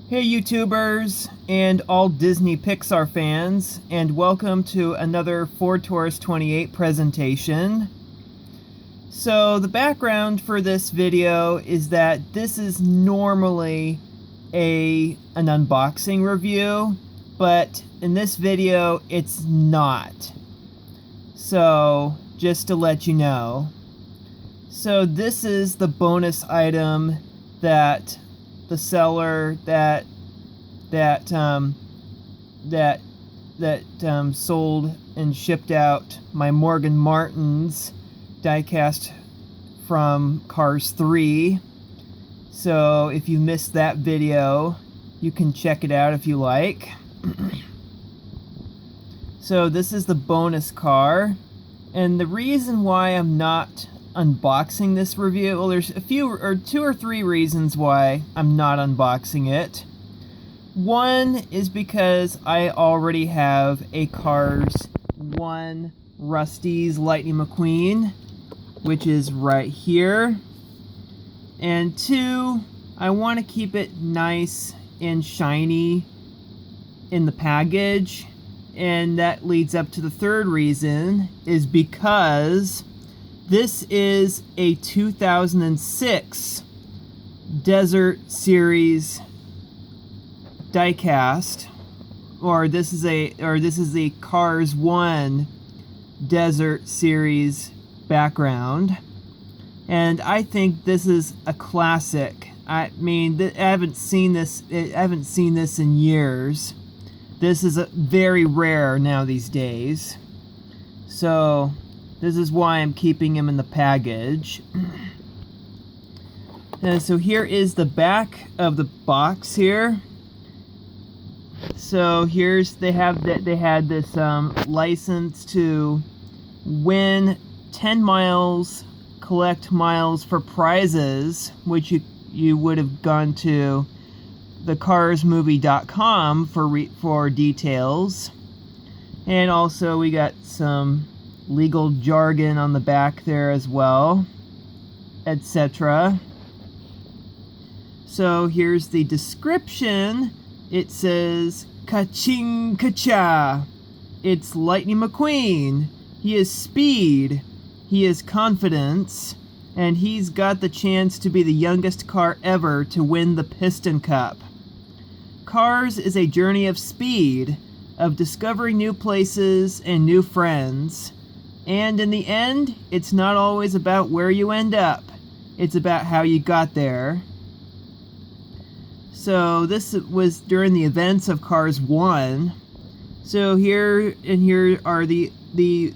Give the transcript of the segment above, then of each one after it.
Hey YouTubers and all Disney Pixar fans, and welcome to another Ford Taurus 28 presentation. So the background for this video is that this is normally an unboxing review, but in this video it's not. So just to let you know. So this is the bonus item that the seller that sold and shipped out my Morgan Martin's diecast from Cars 3. So if you missed that video, you can check it out if you like. So this is the bonus car, and the reason why I'm not unboxing this review, well, there's two or three reasons why I'm not unboxing it. One is because I already have a Cars 1 Rusty's Lightning McQueen, which is right here. And two, I want to keep it nice and shiny in the package. And that leads up to the third reason, is because this is a 2006 Desert Series diecast, or this is a Cars 1 Desert Series background, and I think this is a classic. I mean, I haven't seen this in years. This is very rare now these days. So this is why I'm keeping him in the package. And so here is the back of the box here. So they had this license to win 10 miles, collect miles for prizes, which you would have gone to thecarsmovie.com for details. And also we got some legal jargon on the back there as well, etc. So here's the description. It says, "Ka-ching ka-cha. It's Lightning McQueen. He is speed, he is confidence, and he's got the chance to be the youngest car ever to win the Piston Cup. Cars is a journey of speed, of discovering new places and new friends. And in the end, it's not always about where you end up. It's about how you got there." So this was during the events of Cars 1. So here are these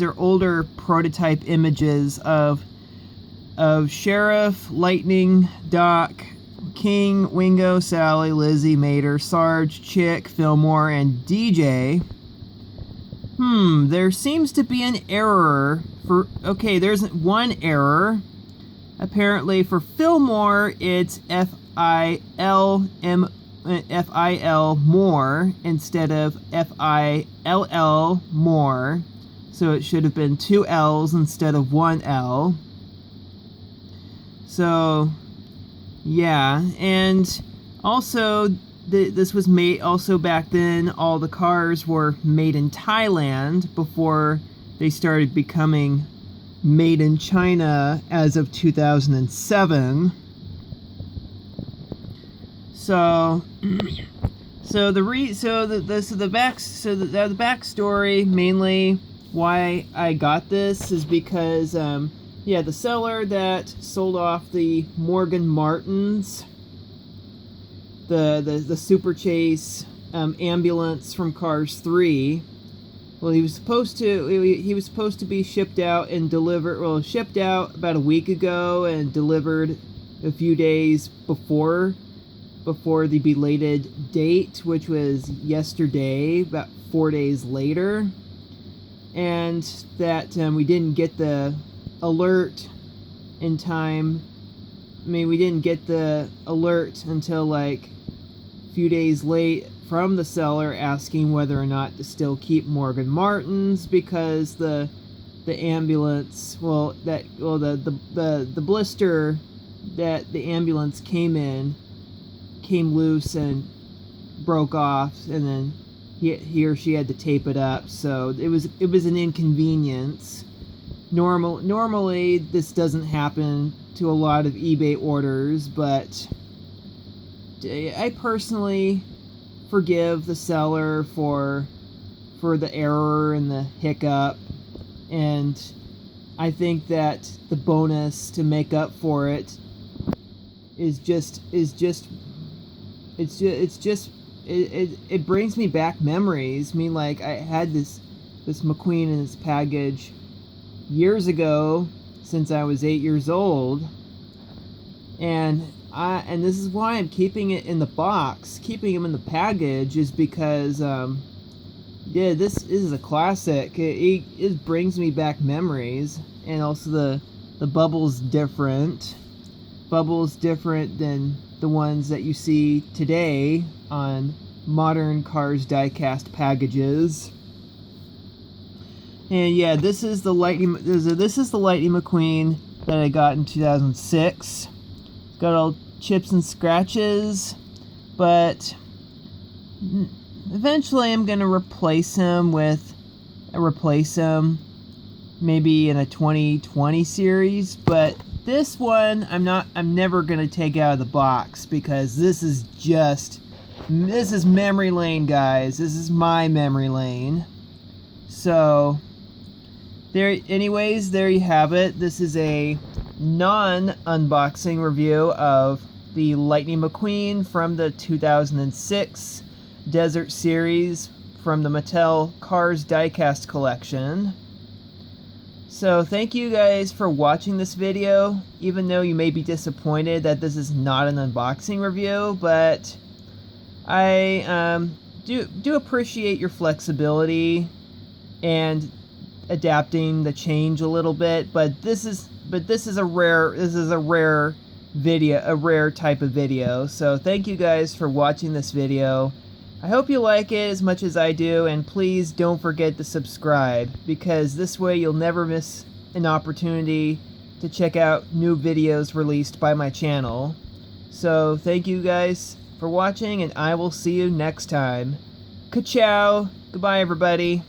are older prototype images of Sheriff, Lightning, Doc, King, Wingo, Sally, Lizzie, Mater, Sarge, Chick, Fillmore, and DJ. There seems to be an error there's one error. Apparently for Fillmore, it's F-I-L more instead of F-I-L-L more. So it should have been 2 L's instead of 1 L. So, yeah. And also, this was made, also back then, all the cars were made in Thailand before they started becoming made in China as of 2007. So the backstory, mainly why I got this, is because the seller that sold off the Morgan Martins, the Super Chase ambulance from Cars 3. Well, he was supposed to be shipped out and delivered. Well, shipped out about a week ago and delivered a few days before the belated date, which was yesterday, about 4 days later. And that we didn't get the alert in time. I mean, we didn't get the alert until like a few days late from the seller asking whether or not to still keep Morgan Martin's, because the ambulance, the blister that the ambulance came loose and broke off, and then he or she had to tape it up. So it was an inconvenience. Normally this doesn't happen to a lot of eBay orders, but I personally forgive the seller for the error and the hiccup, and I think that the bonus to make up for it it brings me back memories. I mean, like, I had this McQueen in this package years ago, since I was 8 years old, and this is why I'm keeping it in the box. Keeping him in the package is because yeah, this is a classic. It brings me back memories, and also the bubble's different. Bubble's different than the ones that you see today on modern Cars diecast packages. And yeah, this is the Lightning McQueen that I got in 2006. It's got all chips and scratches, but eventually I'm gonna replace him maybe in a 2020 series. But this one I'm never gonna take out of the box, because this is memory lane, guys. This is my memory lane. So there you have it. This is a non-unboxing review of the Lightning McQueen from the 2006 Desert series from the Mattel Cars diecast collection. So thank you guys for watching this video, even though you may be disappointed that this is not an unboxing review, but I do appreciate your flexibility and adapting the change a little bit. But this is a rare video, a rare type of video. So thank you guys for watching this video. I hope you like it as much as I do, and please don't forget to subscribe, because this way you'll never miss an opportunity to check out new videos released by my channel. So thank you guys for watching, and I will see you next time. Ka-chow! Goodbye, everybody.